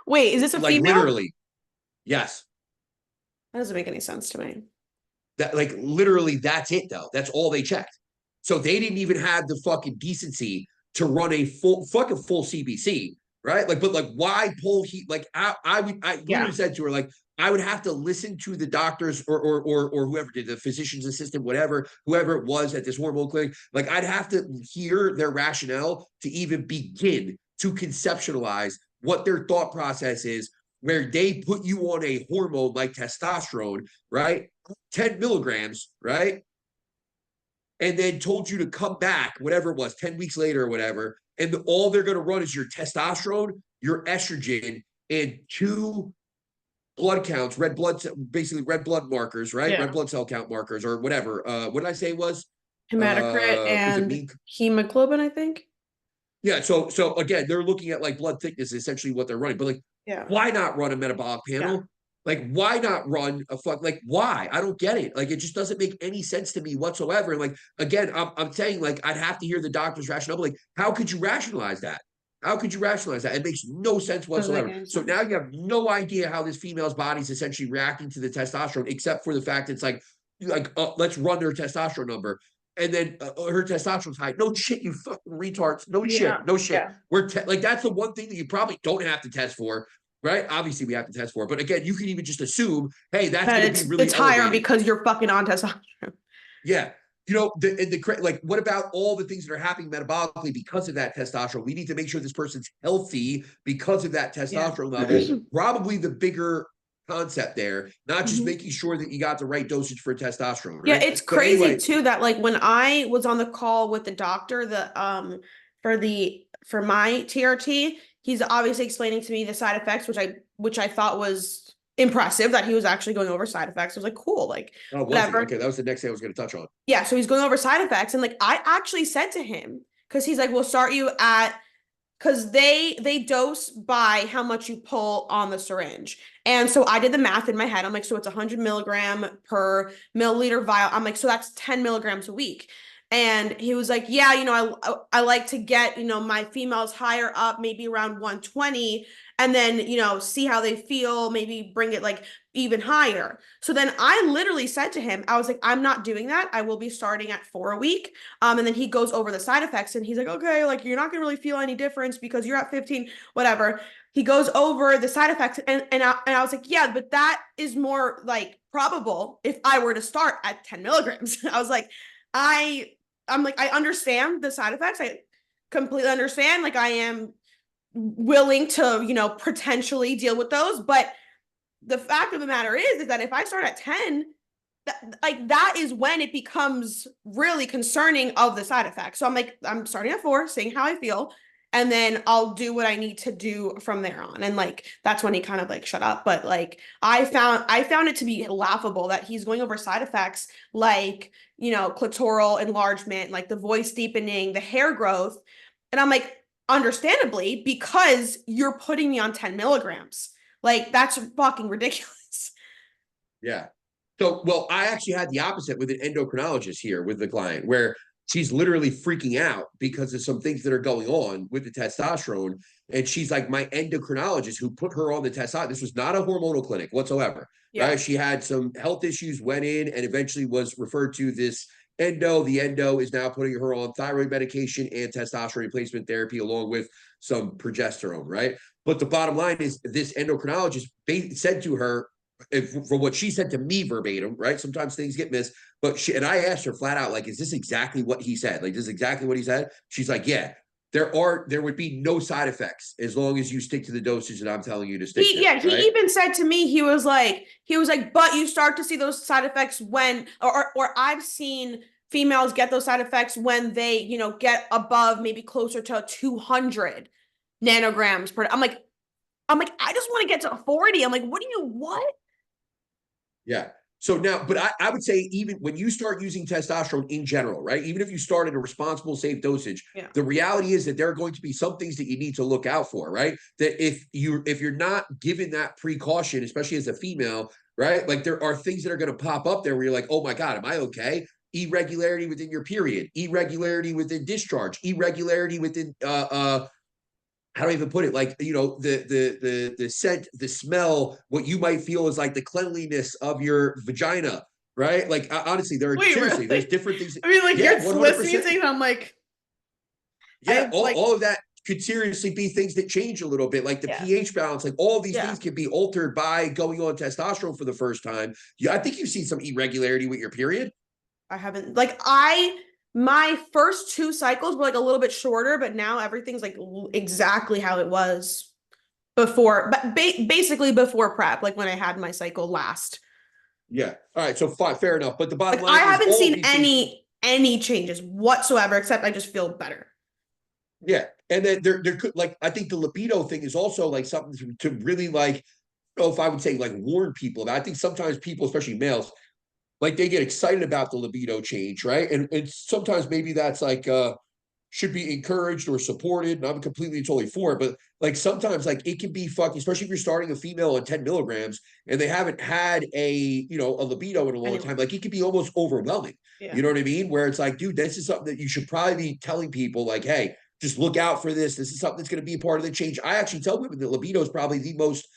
Wait, is this a like female? Literally, yes. That doesn't make any sense to me. That like literally, that's it though. That's all they checked. So they didn't even have the fucking decency to run a full CBC, right? Like, but like, why pull heat? Like, I literally said to her, like, I would have to listen to the doctors or whoever did, the physician's assistant, whoever it was at this hormone clinic. Like, I'd have to hear their rationale to even begin to conceptualize what their thought process is, where they put you on a hormone like testosterone, right? 10 milligrams, right? And then told you to come back, whatever it was, 10 weeks later or whatever. And all they're going to run is your testosterone, your estrogen, and 2 blood counts, basically red blood markers, right? Yeah. Red blood cell count markers or whatever. What did I say it was? Hematocrit and hemoglobin, I think. Yeah. So again, they're looking at like blood thickness, essentially what they're running. But like, why not run a metabolic panel? Yeah. Like, why not run like, why? I don't get it. Like, it just doesn't make any sense to me whatsoever. And like, again, I'm saying, like, I'd have to hear the doctor's rationale. Like, how could you rationalize that? How could you rationalize that? It makes no sense whatsoever. So now you have no idea how this female's body is essentially reacting to the testosterone, except for the fact it's like let's run her testosterone number. And then her testosterone's high. No shit, you fucking retards. No shit. Yeah. We're like, that's the one thing that you probably don't have to test for. Right? Obviously, we have to test for it. But again, you can even just assume, hey, that's going to be really it's higher elevated because you're fucking on testosterone. Yeah. like, what about all the things that are happening metabolically because of that testosterone? We need to make sure this person's healthy because of that testosterone level. Probably the bigger concept there, not just making sure that you got the right dosage for testosterone, right? Yeah, it's crazy too that like when I was on the call with the doctor, for my TRT, he's obviously explaining to me the side effects, which I thought was impressive that he was actually going over side effects. I was like, cool, like whatever. Okay, that was the next thing I was going to touch on. Yeah, so he's going over side effects, and like I actually said to him, because he's like, we'll start you at, because they dose by how much you pull on the syringe. And so I did the math in my head. I'm like, so it's 100 milligram per milliliter vial. I'm like, so that's 10 milligrams a week. And he was like, yeah, I like to get, my females higher up, maybe around 120, and then, see how they feel, maybe bring it like even higher. So then I literally said to him, I was like, I'm not doing that. I will be starting at 4 a week. And then he goes over the side effects and he's like, okay, like you're not gonna really feel any difference because you're at 15, whatever. He goes over the side effects and I was like, yeah, but that is more like probable if I were to start at 10 milligrams. I was like, I'm like, I understand the side effects. I completely understand. Like I am willing to, potentially deal with those. But the fact of the matter is that if I start at 10, that is when it becomes really concerning of the side effects. So I'm like, I'm starting at 4, seeing how I feel, and then I'll do what I need to do from there on. And like that's when he kind of like shut up. But like I found it to be laughable that he's going over side effects like, clitoral enlargement, like the voice deepening, the hair growth. And I'm like, understandably, because you're putting me on 10 milligrams. Like that's fucking ridiculous. Yeah. So, well, I actually had the opposite with an endocrinologist here with the client where she's literally freaking out because of some things that are going on with the testosterone. And she's like, my endocrinologist who put her on the testosterone, this was not a hormonal clinic whatsoever, right? She had some health issues, went in and eventually was referred to this endo. The endo is now putting her on thyroid medication and testosterone replacement therapy along with some progesterone, right? But the bottom line is this endocrinologist said to her, from what she said to me verbatim, right? Sometimes things get missed, but I asked her flat out, like, is this exactly what he said? Like, this is exactly what he said? She's like, yeah, there would be no side effects as long as you stick to the dosage that I'm telling you to stick to. Yeah, he even said to me, he was like, but you start to see those side effects when, or I've seen females get those side effects when they, get above maybe closer to 200 nanograms per. I'm like, I just want to get to 40. I'm like, what? Yeah. So now, but I would say even when you start using testosterone in general, right? Even if you start at a responsible, safe dosage, the reality is that there are going to be some things that you need to look out for, right? That if you're not given that precaution, especially as a female, right? Like there are things that are going to pop up there where you're like, oh my God, am I okay? Irregularity within your period, irregularity within discharge, irregularity within how do I even put it? Like, the scent, the smell, what you might feel is like the cleanliness of your vagina, right? Like, honestly, seriously, there's different things. I mean, like, yeah, you're listening to things, I'm like, yeah, all of that could seriously be things that change a little bit, like the pH balance, like all these things can be altered by going on testosterone for the first time. Yeah, I think you've seen some irregularity with your period. I haven't, like, my first 2 cycles were like a little bit shorter, but now everything's like exactly how it was before, but basically before prep, like when I had my cycle last. Yeah. All right. So fine, fair enough. But the bottom line I haven't seen any changes whatsoever, except I just feel better. Yeah. And then there could, like, I think the libido thing is also like something to really, like, I don't know if I would say like warn people about. I think sometimes people, especially males, like they get excited about the libido change, right? And sometimes maybe that's like should be encouraged or supported. And I'm completely totally for it. But like sometimes like it can be fucking, especially if you're starting a female on 10 milligrams and they haven't had a libido in a long time, like it can be almost overwhelming. Yeah. You know what I mean? Where it's like, dude, this is something that you should probably be telling people like, hey, just look out for this. This is something that's going to be a part of the change. I actually tell women that libido is probably the most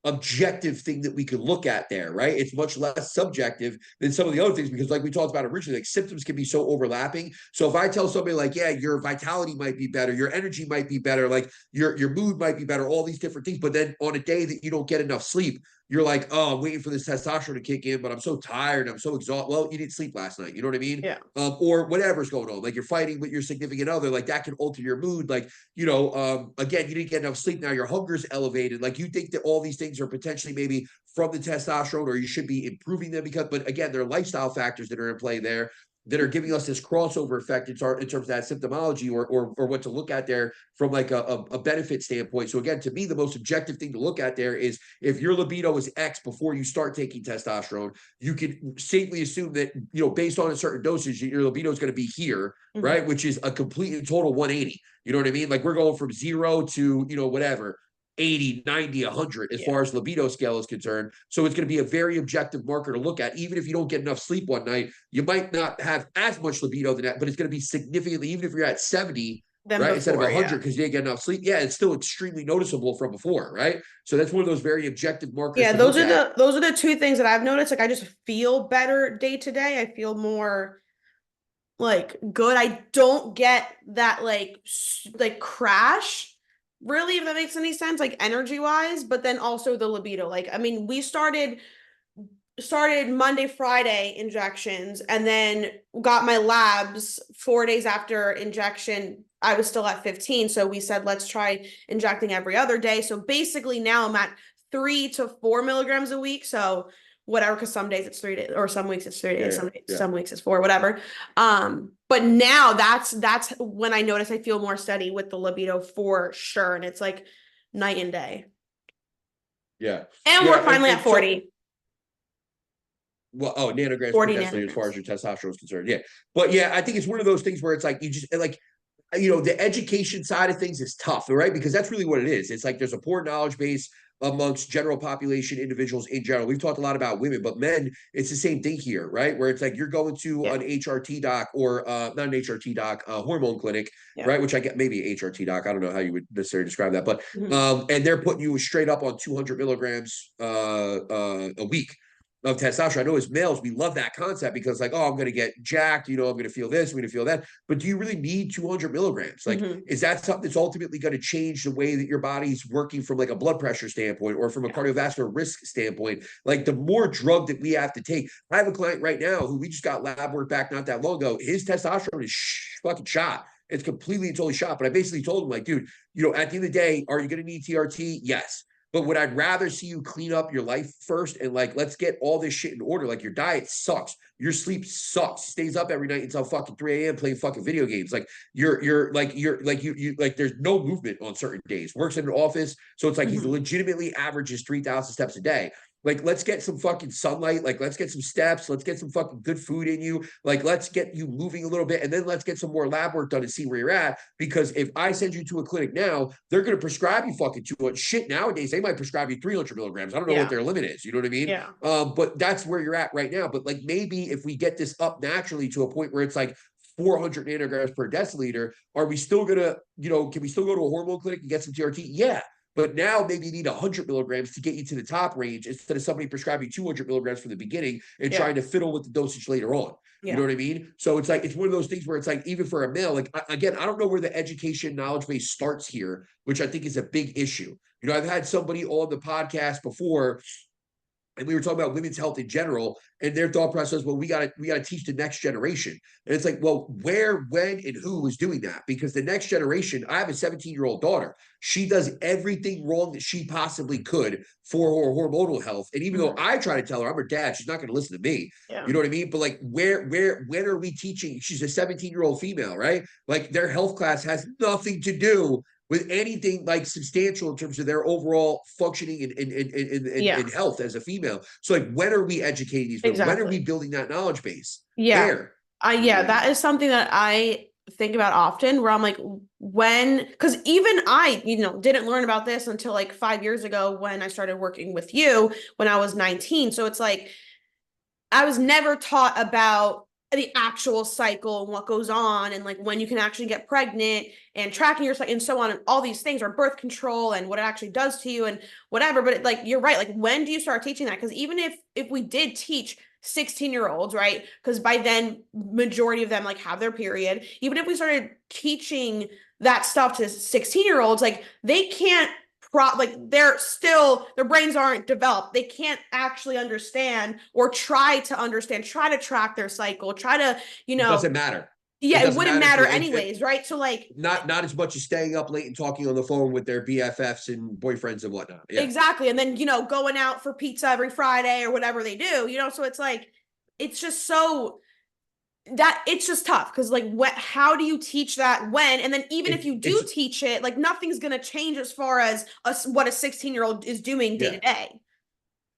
objective thing that we could look at there, right? It's much less subjective than some of the other things because like we talked about originally, like symptoms can be so overlapping. So if I tell somebody like, yeah, your vitality might be better, your energy might be better, like your mood might be better, all these different things, but then on a day that you don't get enough sleep, you're like, oh, I'm waiting for this testosterone to kick in, but I'm so tired, I'm so exhausted. Well, you didn't sleep last night. You know what I mean? Yeah. Or whatever's going on. Like you're fighting with your significant other, like that can alter your mood. Like, again, you didn't get enough sleep. Now your hunger's elevated. Like you think that all these things are potentially maybe from the testosterone, or you should be improving them but again, there are lifestyle factors that are in play there that are giving us this crossover effect in terms of that symptomology or what to look at there from like a benefit standpoint. So again, to me, the most objective thing to look at there is if your libido is X before you start taking testosterone, you can safely assume that, based on a certain dosage, your libido is going to be here, right? Which is a complete and total 180. You know what I mean? Like we're going from 0 to, whatever, 80, 90, 100 as far as libido scale is concerned. So it's going to be a very objective marker to look at. Even if you don't get enough sleep one night, you might not have as much libido than that, but it's going to be significantly, even if you're at 70, right, before, instead of 100 because you didn't get enough sleep. Yeah, it's still extremely noticeable from before, right? So that's one of those very objective markers. Yeah, those are the two things that I've noticed. Like I just feel better day to day. I feel more like good. I don't get that like crash, really, if that makes any sense, like energy wise, but then also the libido. Like, I mean, we started Monday, Friday injections, and then got my labs 4 days after injection. I was still at 15. So we said, let's try injecting every other day. So basically now I'm at 3 to 4 milligrams a week. So whatever, because some days it's 3 days, or some weeks it's 3 days, some weeks it's 4, whatever. But now that's when I notice I feel more steady with the libido for sure. And it's like night and day. Yeah. And we're finally at 40. Nanograms 40 per deciliter as far as nanograms. your testosterone is concerned. Yeah. But yeah, I think it's one of those things where it's like, you just like, the education side of things is tough, right? Because that's really what it is. It's like there's a poor knowledge base amongst general population individuals in general. We've talked a lot about women, but men, it's the same thing here, right? Where it's like you're going to an HRT doc or not an HRT doc, a hormone clinic, right? Which I get maybe HRT doc. I don't know how you would necessarily describe that, but and they're putting you straight up on 200 milligrams a week of testosterone. I know as males, we love that concept because like, oh, I'm going to get jacked, I'm going to feel this, I'm going to feel that. But do you really need 200 milligrams? Like, is that something that's ultimately going to change the way that your body's working from like a blood pressure standpoint or from a cardiovascular risk standpoint? Like the more drug that we have to take. I have a client right now who we just got lab work back not that long ago. His testosterone is fucking shot. It's completely and totally shot. But I basically told him like, dude, at the end of the day, are you going to need TRT? Yes. But would I rather see you clean up your life first and like, let's get all this shit in order. Like your diet sucks. Your sleep sucks. Stays up every night until fucking 3 a.m. playing fucking video games. Like you there's no movement on certain days. Works in an office. So it's like he legitimately averages 3,000 steps a day. Like, let's get some fucking sunlight. Like, let's get some steps. Let's get some fucking good food in you. Like, let's get you moving a little bit. And then let's get some more lab work done and see where you're at. Because if I send you to a clinic now, they're going to prescribe you fucking 200. Shit, nowadays, they might prescribe you 300 milligrams. I don't know what their limit is. You know what I mean? Yeah. But that's where you're at right now. But like, maybe if we get this up naturally to a point where it's like 400 nanograms per deciliter, are we still going to, can we still go to a hormone clinic and get some TRT? Yeah. But now maybe you need 100 milligrams to get you to the top range instead of somebody prescribing 200 milligrams from the beginning and trying to fiddle with the dosage later on. You know what I mean? So it's like, it's one of those things where it's like, even for a male, like, again, I don't know where the education knowledge base starts here, which I think is a big issue. I've had somebody on the podcast before, and we were talking about women's health in general, and their thought process, well, we gotta teach the next generation. And it's like, well, where, when, and who is doing that? Because the next generation, I have a 17-year-old daughter. She does everything wrong that she possibly could for her hormonal health. And even though I try to tell her, I'm her dad, she's not going to listen to me. Yeah. You know what I mean? But like, when are we teaching? She's a 17-year-old female, right? Like their health class has nothing to do with anything like substantial in terms of their overall functioning and health as a female. So like, when are we educating these people? When are we building that knowledge base? Yeah. That is something that I think about often, where I'm like, because even I, didn't learn about this until like 5 years ago when I started working with you when I was 19. So it's like, I was never taught about the actual cycle and what goes on and like when you can actually get pregnant and tracking your cycle and so on and all these things, or birth control and what it actually does to you and whatever. But like, you're right. Like, when do you start teaching that? Because even if we did teach 16-year-olds, right? Because by then majority of them like have their period. Even if we started teaching that stuff to 16-year-olds, like they can't their brains aren't developed. They can't actually understand or try to track their cycle, try to, It doesn't matter. Yeah, it wouldn't matter to anyways, right? So like not as much as staying up late and talking on the phone with their BFFs and boyfriends and whatnot. Yeah. Exactly. And then, going out for pizza every Friday or whatever they do, so it's like it's just so that it's just tough because like how do you teach that when, and then even if you do teach it, like nothing's gonna change as far as what a 16-year-old is doing day to day.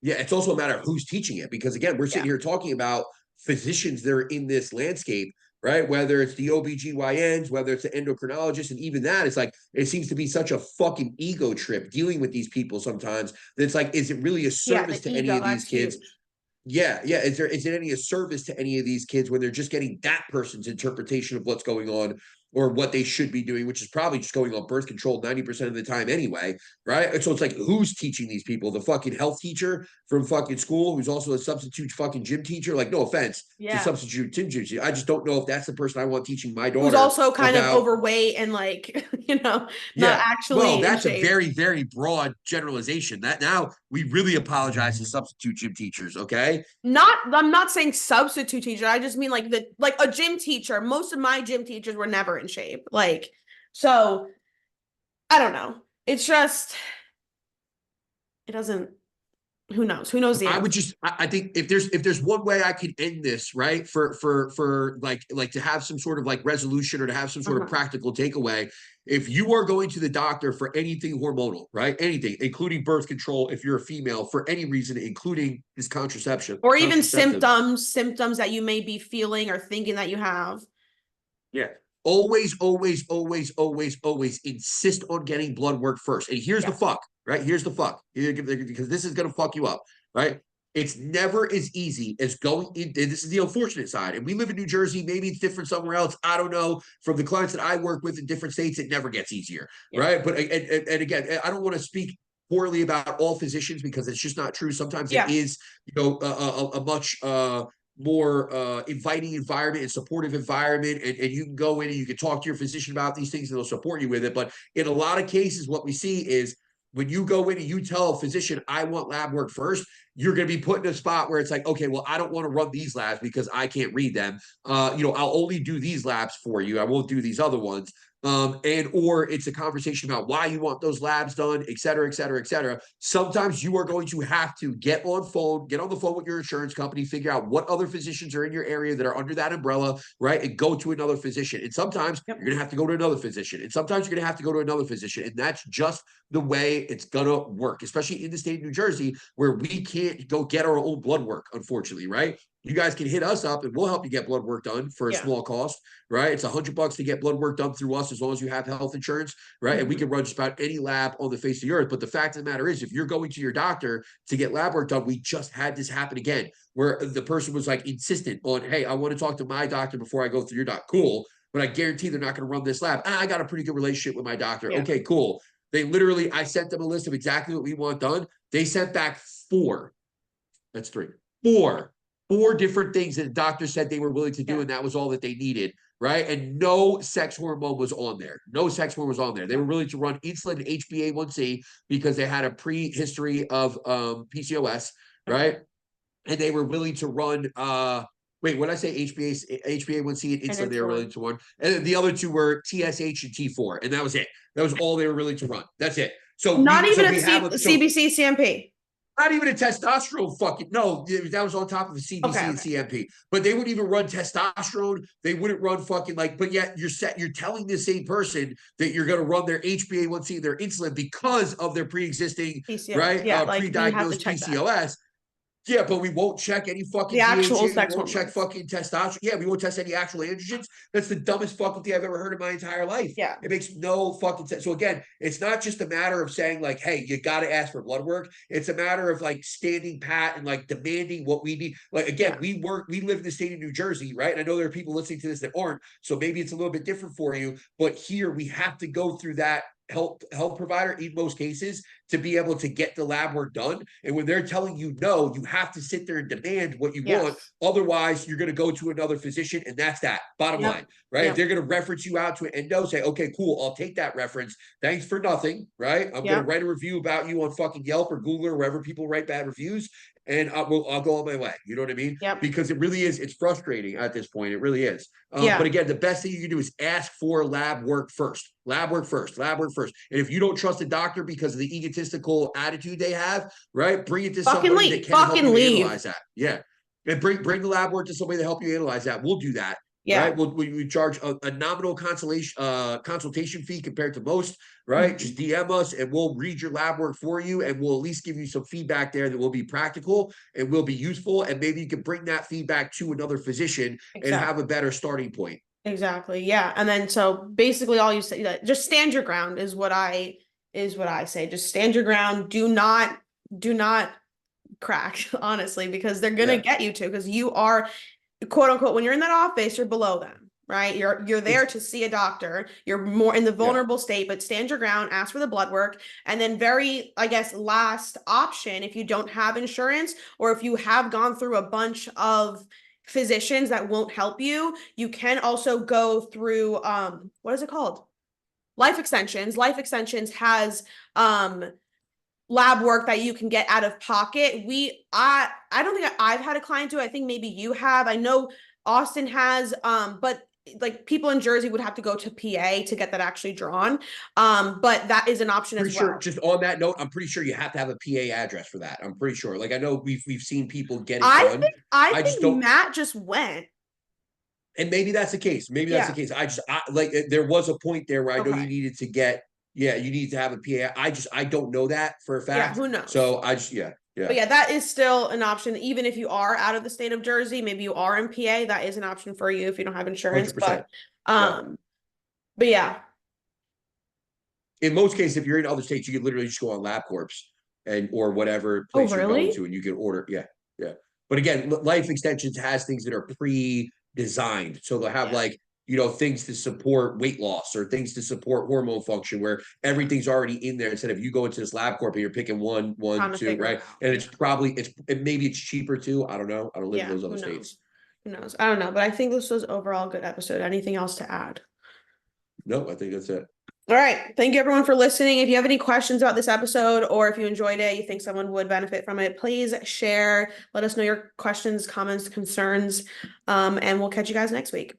Yeah, it's also a matter of who's teaching it, because again, we're sitting here talking about physicians that are in this landscape, right? Whether it's the OBGYNs, whether it's the endocrinologists, and even that, it's like it seems to be such a fucking ego trip dealing with these people sometimes that it's like, is it really a service to any of these kids? Huge. Yeah. Is it any a service to any of these kids when they're just getting that person's interpretation of what's going on or what they should be doing, which is probably just going on birth control 90% of the time anyway, right? And so it's like, who's teaching these people? The fucking health teacher from fucking school who's also a substitute fucking gym teacher? Like, no offense to substitute gym teacher. I just don't know if that's the person I want teaching my daughter. Who's also kind of overweight and like, not actually well, that's a very, very broad generalization. That now we really apologize to substitute gym teachers, okay? I'm not saying substitute teacher. I just mean like a gym teacher. Most of my gym teachers were never in shape. Like, so I don't know. It's just it doesn't. Who knows? Who knows the answer? I think if there's one way I could end this, right, for like to have some sort of like resolution or to have some sort of practical takeaway, if you are going to the doctor for anything hormonal, right, anything, including birth control, if you're a female for any reason, including this contraception or even symptoms that you may be feeling or thinking that you have. Yeah. Always insist on getting blood work first. And here's the fuck, right? Here's the fuck, because this is going to fuck you up, right? It's never as easy as going in. And this is the unfortunate side. And we live in New Jersey. Maybe it's different somewhere else. I don't know. From the clients that I work with in different states, it never gets easier, right? But and again, I don't want to speak poorly about all physicians because it's just not true. Sometimes it is, a much more inviting environment and supportive environment, and you can go in and you can talk to your physician about these things and they'll support you with it. But in a lot of cases, what we see is when you go in and you tell a physician, I want lab work first, you're going to be put in a spot where it's like, okay, well, I don't want to run these labs because I can't read them. I'll only do these labs for you. I won't do these other ones. Or it's a conversation about why you want those labs done, et cetera, et cetera, et cetera. Sometimes you are going to have to get on the phone with your insurance company, figure out what other physicians are in your area that are under that umbrella, right? And go to another physician. And sometimes you're going to have to go to another physician. And sometimes you're going to have to go to another physician. And that's just the way it's going to work, especially in the state of New Jersey, where we can't go get our own blood work, unfortunately, right? You guys can hit us up and we'll help you get blood work done for a small cost, right? It's $100 to get blood work done through us as long as you have health insurance, right? And we can run just about any lab on the face of the earth. But the fact of the matter is, if you're going to your doctor to get lab work done, we just had this happen again, where the person was like insistent on, hey, I want to talk to my doctor before I go through your doc. Cool. But I guarantee they're not going to run this lab. I got a pretty good relationship with my doctor. Okay, cool. I sent them a list of exactly what we want done. They sent back four different things that the doctor said they were willing to do, and that was all that they needed, right? And no sex hormone was on there. They were willing to run insulin and HbA1c because they had a pre-history of PCOS, right? And they were willing to run what did I say? HbA1c and insulin they were willing to run. And then the other two were TSH and T4, and that was it. That was all they were willing to run. That's it. So not even a CBC CMP. Not even a testosterone no, that was on top of the CBC and CMP. But they wouldn't even run testosterone. They wouldn't run but yet you're telling the same person that you're going to run their HbA1c and their insulin because of their pre-existing, PCOS. Right? Pre-diagnosed PCOS. Yeah, but we won't check any fucking actual DHA, we won't check fucking testosterone. Yeah, we won't test any actual androgens. That's the dumbest fucking thing I've ever heard in my entire life. Yeah. It makes no fucking sense. So again, it's not just a matter of saying like, hey, you got to ask for blood work. It's a matter of like standing pat and like demanding what we need. Like, again, we live in the state of New Jersey, right? And I know there are people listening to this that aren't, so maybe it's a little bit different for you, but here we have to go through that health provider in most cases to be able to get the lab work done. And when they're telling you no, you have to sit there and demand what you want. Yes. Otherwise, you're going to go to another physician, and that's that. Bottom Yep. line, right? Yep. If they're going to reference you out to an endo, say, okay, cool, I'll take that reference. Thanks for nothing, right? I'm going to write a review about you on fucking Yelp or Google or wherever people write bad reviews, and I'll go on my way. You know what I mean? Yep. Because it really is, it's frustrating at this point. It really is. Yeah. But again, the best thing you can do is ask for lab work first. Lab work first. Lab work first. And if you don't trust a doctor because of the egotistical attitude they have, right? Bring it to Fucking somebody leave. that can help Fucking you leave. analyze that. Yeah. And bring the lab work to somebody to help you analyze that. We'll do that. Yeah. Right. We charge a nominal consultation fee compared to most, right? Just DM us and we'll read your lab work for you, and we'll at least give you some feedback there that will be practical and will be useful. And maybe you can bring that feedback to another physician and have a better starting point. Exactly. Yeah. And then so basically all you say, just stand your ground is what I say. Just stand your ground. Do not crack, honestly, because they're gonna get you to, because you are, quote unquote, when you're in that office, you're below them, right? You're there to see a doctor. You're more in the vulnerable state, but stand your ground, ask for the blood work. And then very, I guess, last option, if you don't have insurance, or if you have gone through a bunch of physicians that won't help you, you can also go through, what is it called? Life Extensions. Life Extensions has, lab work that you can get out of pocket. I don't think I've had a client do it. I think maybe you have. I know Austin has, but like people in Jersey would have to go to PA to get that actually drawn. But that is an option as well. Just on that note, I'm pretty sure you have to have a PA address for that. I'm pretty sure. Like I know we've seen people get it done. I think Matt just went. And maybe that's the case. Maybe that's the case. Like there was a point there where I know you needed to get, you need to have a PA. I don't know that for a fact. Yeah, who knows? So But yeah, that is still an option. Even if you are out of the state of Jersey, maybe you are in PA, that is an option for you if you don't have insurance. 100%. But yeah. In most cases, if you're in other states, you can literally just go on LabCorp or whatever place you're going to, and you can order. Yeah. But again, Life Extensions has things that are pre-designed. So they'll have things to support weight loss or things to support hormone function, where everything's already in there, instead of you go into this LabCorp and you're picking one, two, right? And it's probably maybe it's cheaper too. I don't know. I don't live in those other states. Who knows? I don't know, but I think this was overall a good episode. Anything else to add? No, I think that's it. All right. Thank you everyone for listening. If you have any questions about this episode, or if you enjoyed it, you think someone would benefit from it, please share. Let us know your questions, comments, concerns, and we'll catch you guys next week.